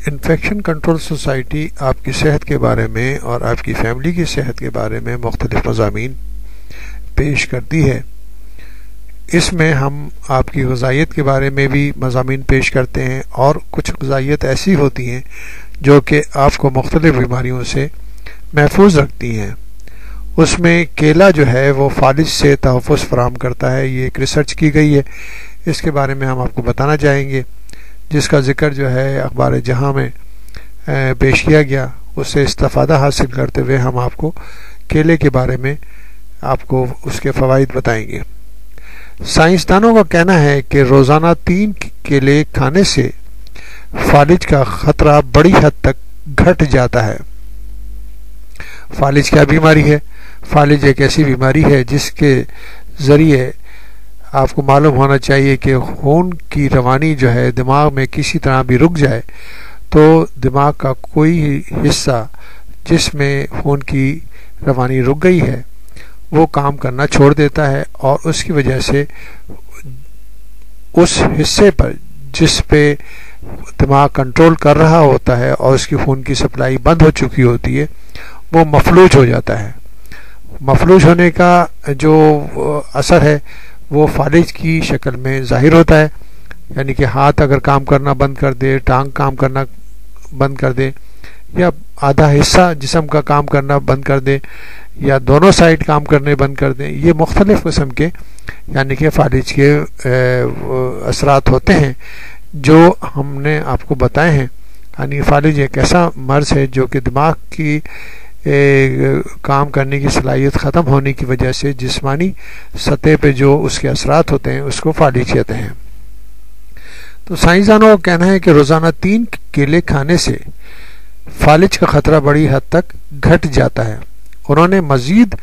Infection control society آپ کی صحت کے بارے میں اور آپ کی فیملی کی صحت کے بارے میں مختلف مضامین پیش کرتی ہے۔ اس میں ہم آپ کی غذائیت کے بارے میں بھی مضامین پیش کرتے ہیں، اور کچھ غذائیت ایسی ہوتی ہیں جو کہ آپ کو مختلف بیماریوں سے محفوظ رکھتی ہیں۔ اس میں کیلا جو ہے وہ فالج سے تحفظ فراہم کرتا ہے، یہ ایک ریسرچ کی گئی ہے، اس کے بارے میں ہم آپ کو بتانا چاہیں گے، جس کا ذکر جو ہے اخبار جہاں میں پیش کیا گیا۔ اس سے استفادہ حاصل کرتے ہوئے ہم آپ کو کیلے کے بارے میں آپ کو اس کے فوائد بتائیں گے۔ سائنسدانوں کا کہنا ہے کہ روزانہ 3 کیلے کھانے سے فالج کا خطرہ بڑی حد تک گھٹ جاتا ہے۔ فالج کیا بیماری ہے؟ فالج ایک ایسی بیماری ہے جس کے ذریعے آپ کو معلوم ہونا چاہیے کہ خون کی روانی جو ہے دماغ میں کسی طرح بھی رک جائے تو دماغ کا کوئی حصہ جس میں خون کی روانی رک گئی ہے وہ کام کرنا چھوڑ دیتا ہے، اور اس کی وجہ سے اس حصے پر جس پہ دماغ کنٹرول کر رہا ہوتا ہے اور اس کی خون کی سپلائی بند ہو چکی ہوتی ہے وہ مفلوج ہو جاتا ہے۔ مفلوج ہونے کا جو اثر ہے وہ فالج کی شکل میں ظاہر ہوتا ہے، یعنی کہ ہاتھ اگر کام کرنا بند کر دے، ٹانگ کام کرنا بند کر دے، یا آدھا حصہ جسم کا کام کرنا بند کر دے، یا دونوں سائیڈ کام کرنے بند کر دیں، یہ مختلف قسم کے یعنی کہ فالج کے اثرات ہوتے ہیں جو ہم نے آپ کو بتائے ہیں۔ یعنی فالج ایک ایسا مرض ہے جو کہ دماغ کی کام کرنے کی صلاحیت ختم ہونے کی وجہ سے جسمانی سطح پہ جو اس کے اثرات ہوتے ہیں اس کو فالج کہتے ہیں۔ تو سائنسدانوں کا کہنا ہے کہ روزانہ 3 کیلے کھانے سے فالج کا خطرہ بڑی حد تک گھٹ جاتا ہے۔ انہوں نے مزید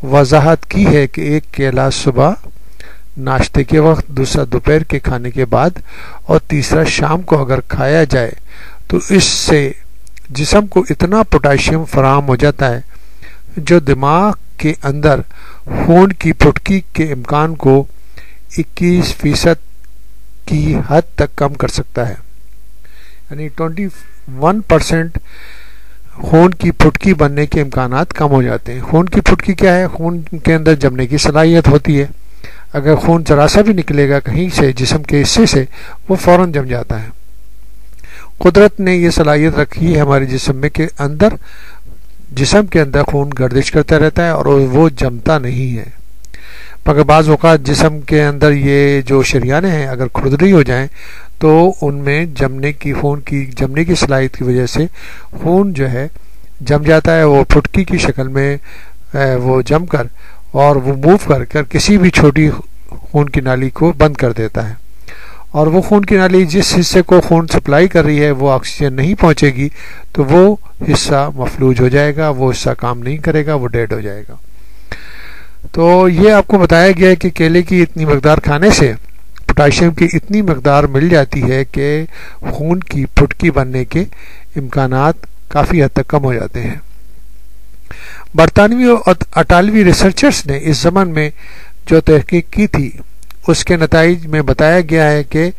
وضاحت کی ہے کہ 1 کیلا صبح ناشتے کے وقت، دوسرا دوپہر کے کھانے کے بعد، اور تیسرا شام کو اگر کھایا جائے تو اس سے جسم کو اتنا پوٹاشیم فراہم ہو جاتا ہے جو دماغ کے اندر خون کی پھٹکی کے امکان کو 21% کی حد تک کم کر سکتا ہے۔ یعنی 21% خون کی پھٹکی بننے کے امکانات کم ہو جاتے ہیں۔ خون کی پھٹکی کیا ہے؟ خون کے اندر جمنے کی صلاحیت ہوتی ہے۔ اگر خون ذرا سا بھی نکلے گا کہیں سے جسم کے حصے سے وہ فوراً جم جاتا ہے۔ قدرت نے یہ صلاحیت رکھی ہے ہمارے جسم میں کہ جسم کے اندر خون گردش کرتا رہتا ہے اور وہ جمتا نہیں ہے، مگر بعض اوقات جسم کے اندر یہ جو شریانیں ہیں اگر کھردری ہو جائیں تو ان میں خون کی جمنے کی صلاحیت کی وجہ سے خون جو ہے جم جاتا ہے، وہ پھٹکی کی شکل میں وہ جم کر اور وہ موو کر کسی بھی چھوٹی خون کی نالی کو بند کر دیتا ہے، اور وہ خون کی نالی جس حصے کو خون سپلائی کر رہی ہے وہ آکسیجن نہیں پہنچے گی تو وہ حصہ مفلوج ہو جائے گا، وہ حصہ کام نہیں کرے گا، وہ ڈیڈ ہو جائے گا۔ تو یہ آپ کو بتایا گیا ہے کہ کیلے کی اتنی مقدار کھانے سے پوٹاشیم کی اتنی مقدار مل جاتی ہے کہ خون کی پھٹکی بننے کے امکانات کافی حد تک کم ہو جاتے ہیں۔ برطانوی اور اٹالوی ریسرچرز نے اس زمن میں جو تحقیق کی تھی اس کے نتائج میں بتایا گیا ہے کہ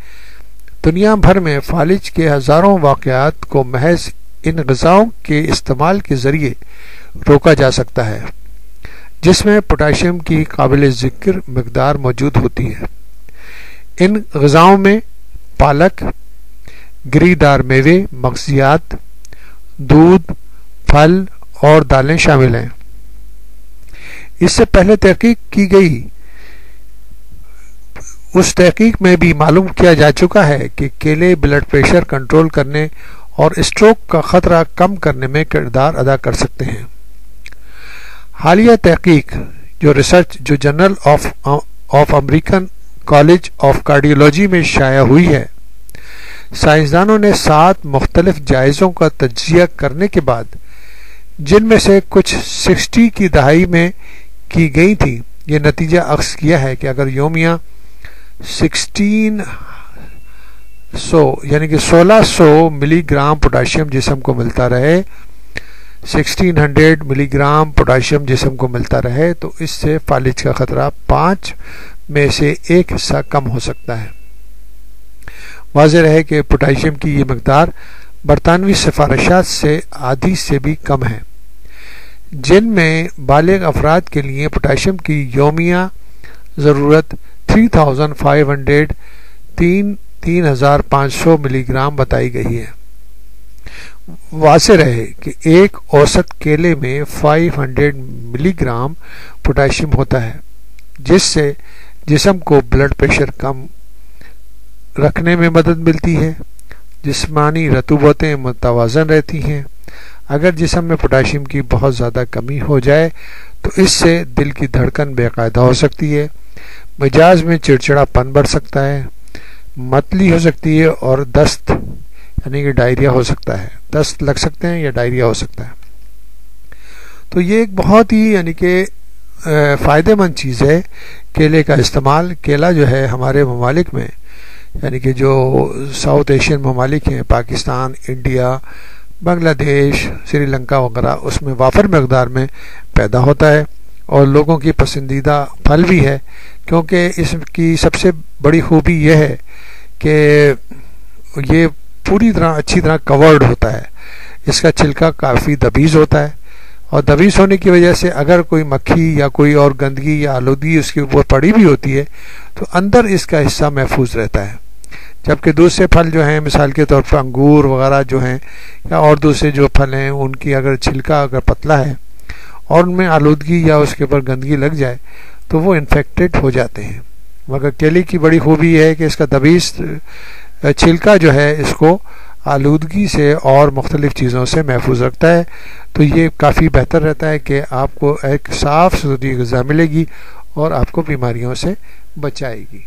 دنیا بھر میں فالج کے ہزاروں واقعات کو محض ان غذاؤں کے استعمال کے ذریعے روکا جا سکتا ہے جس میں پوٹاشیم کی قابل ذکر مقدار موجود ہوتی ہے۔ ان غذاؤں میں پالک، گری دار میوے، مغزیات، دودھ، پھل اور دالیں شامل ہیں۔ اس سے پہلے تحقیق کی گئی اس تحقیق میں بھی معلوم کیا جا چکا ہے کہ کیلے بلڈ پریشر کنٹرول کرنے اور اسٹروک کا خطرہ کم کرنے میں کردار ادا کر سکتے ہیں۔ حالیہ تحقیق جو journal of American college of cardiology میں شائع ہوئی ہے، سائنسدانوں نے 7 مختلف جائزوں کا تجزیہ کرنے کے بعد جن میں سے کچھ 60 کی دہائی میں کی گئی تھی، یہ نتیجہ اخذ کیا ہے کہ اگر یومیہ 1600 ملی گرام پوٹاشیم جسم کو ملتا رہے 1600 ملی گرام پوٹاشیم جسم کو ملتا رہے تو اس سے فالج کا خطرہ 5 میں سے 1 حصہ کم ہو سکتا ہے۔ واضح رہے کہ پوٹاشیم کی یہ مقدار برطانوی سفارشات سے آدھی سے بھی کم ہے، جن میں بالغ افراد کے لیے پوٹاشیم کی یومیہ ضرورت 3500 ملی گرام بتائی گئی ہے۔ واضح رہے کہ ایک اوسط کیلے میں 500 ملی گرام پوٹاشیم ہوتا ہے، جس سے جسم کو بلڈ پریشر کم رکھنے میں مدد ملتی ہے، جسمانی رطوبتیں متوازن رہتی ہیں۔ اگر جسم میں پوٹاشیم کی بہت زیادہ کمی ہو جائے تو اس سے دل کی دھڑکن بے قاعدہ ہو سکتی ہے، مزاج میں چڑچڑا پن بڑھ سکتا ہے، متلی ہو سکتی ہے اور دست یعنی کہ ڈائریا ہو سکتا ہے، دست لگ سکتے ہیں یا ڈائریا ہو سکتا ہے۔ تو یہ ایک بہت ہی یعنی کہ فائدہ مند چیز ہے کیلے کا استعمال۔ کیلا جو ہے ہمارے ممالک میں یعنی کہ جو ساؤتھ ایشین ممالک ہیں، پاکستان، انڈیا، بنگلہ دیش، سری لنکا وغیرہ، اس میں وافر مقدار میں پیدا ہوتا ہے اور لوگوں کی پسندیدہ پھل بھی ہے، کیونکہ اس کی سب سے بڑی خوبی یہ ہے کہ یہ پوری طرح اچھی طرح کورڈ ہوتا ہے، اس کا چھلکا کافی دبیز ہوتا ہے، اور دبیز ہونے کی وجہ سے اگر کوئی مکھی یا کوئی اور گندگی یا آلودگی اس کے اوپر پڑی بھی ہوتی ہے تو اندر اس کا حصہ محفوظ رہتا ہے، جبکہ دوسرے پھل جو ہیں مثال کے طور پر انگور وغیرہ جو ہیں یا اور دوسرے جو پھل ہیں ان کی اگر چھلکا اگر پتلا ہے اور ان میں آلودگی یا اس کے اوپر گندگی لگ جائے تو وہ انفیکٹڈ ہو جاتے ہیں، مگر کیلے کی بڑی خوبی یہ ہے کہ اس کا دبیز چھلکا جو ہے اس کو آلودگی سے اور مختلف چیزوں سے محفوظ رکھتا ہے، تو یہ کافی بہتر رہتا ہے کہ آپ کو ایک صاف ستھری غذا ملے گی اور آپ کو بیماریوں سے بچائے گی۔